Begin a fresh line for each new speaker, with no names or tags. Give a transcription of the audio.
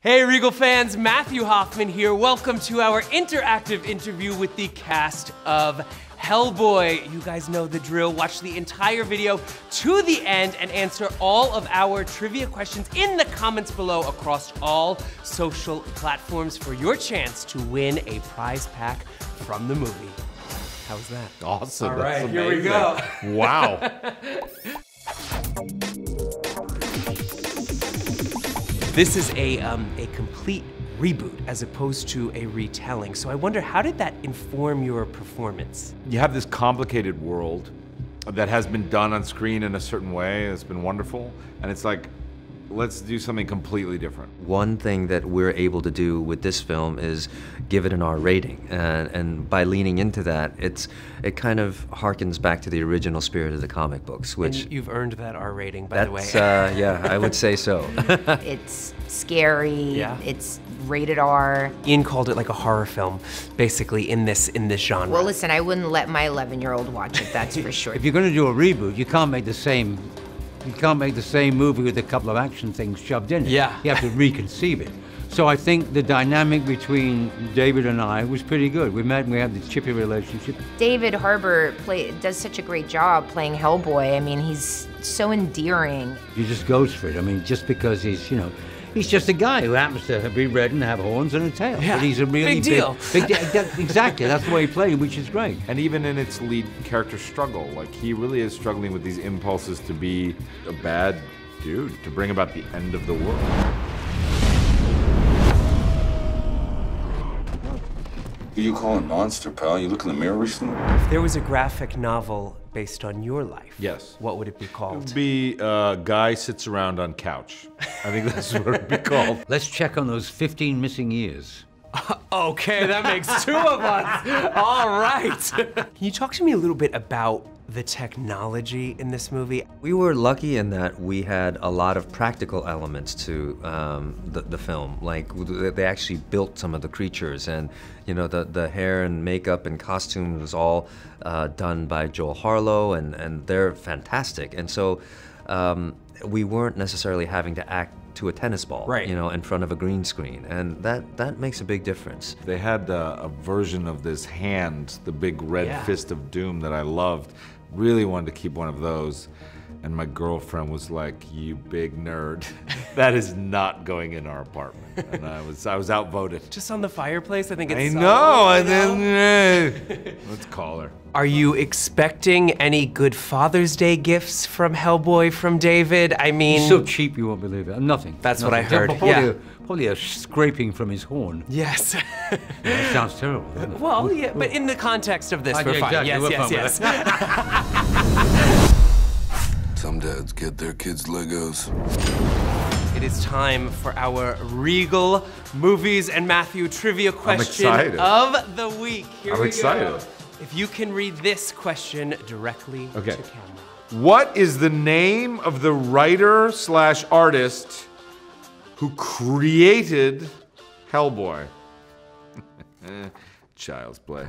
Hey Regal fans, Matthew Hoffman here. Welcome to our interactive interview with the cast of Hellboy. You guys know the drill. Watch the entire video to the end and answer all of our trivia questions in the comments below across all social platforms for your chance to win a prize pack from the movie. How's that?
Awesome.
All
That's
right,
amazing.
here we go.
Wow.
This is a complete reboot as opposed to a retelling. So I wonder, how did that inform your performance?
You have this complicated world that has been done on screen in a certain way. It's been wonderful. And it's like, let's do something completely different.
One thing that we're able to do with this film is give it an R rating, and by leaning into that, it kind of harkens back to the original spirit of the comic books, which
And you've earned that R rating, by the way.
Yeah, I would say so.
It's scary.
Yeah.
It's rated R.
Ian called it like a horror film, basically in this genre.
Well, listen, I wouldn't let my 11-year-old watch it. That's for sure.
If you're going to do a reboot, you can't make the same. You can't make the same movie with a couple of action things shoved in it.
Yeah.
You have to reconceive it. So I think the dynamic between David and I was pretty good. We met and we had this chippy relationship.
David Harbour does such a great job playing Hellboy. I mean, he's so endearing.
He just goes for it. I mean, just because he's, you know, he's just a guy who happens to be red and have horns and a tail.
Yeah,
But he's a really
big deal.
Exactly, that's the way he played, which is great.
And even in its lead character struggle, like he really is struggling with these impulses to be a bad dude, to bring about the end of the world.
Who you call a monster, pal? You look in the mirror recently?
If there was a graphic novel based on your life,
Yes.
what would it be
It
called?
would be guy sits around on couch. I think that's what it would be called.
Let's check on those 15 missing years.
Okay, that makes two of us. All right. Can you talk to me a little bit about the technology in this movie?
We were lucky in that we had a lot of practical elements to the film. Like, they actually built some of the creatures, and you know, the hair and makeup and costume was all done by Joel Harlow, and they're fantastic. And so we weren't necessarily having to act to a tennis ball,
right,
you know, in front of a green screen, and that makes a big difference.
They had a version of this hand, the big red fist of doom that I loved. Really wanted to keep one of those. And my girlfriend was like, "You big nerd, that is not going in our apartment." And I was outvoted.
Just on the fireplace, I think it's
I
subtle,
know,
you
and then let's call her.
Are you expecting any good Father's Day gifts from Hellboy from David? I mean,
He's so cheap you won't believe it. Nothing.
That's what I
Nothing.
heard,
Probably a scraping from his horn.
yes.
That sounds terrible, doesn't it?
Well, yeah, but in the context of this,
Yeah,
we're fine.
exactly, we're fine
Yes.
Some dads get their kids Legos.
It is time for our Regal Movies and Matthew trivia question
excited.
of the week. Here
I'm
we
excited.
go. If you can read this question directly
Okay.
to camera.
What is the name of the writer slash artist who created Hellboy? Child's play.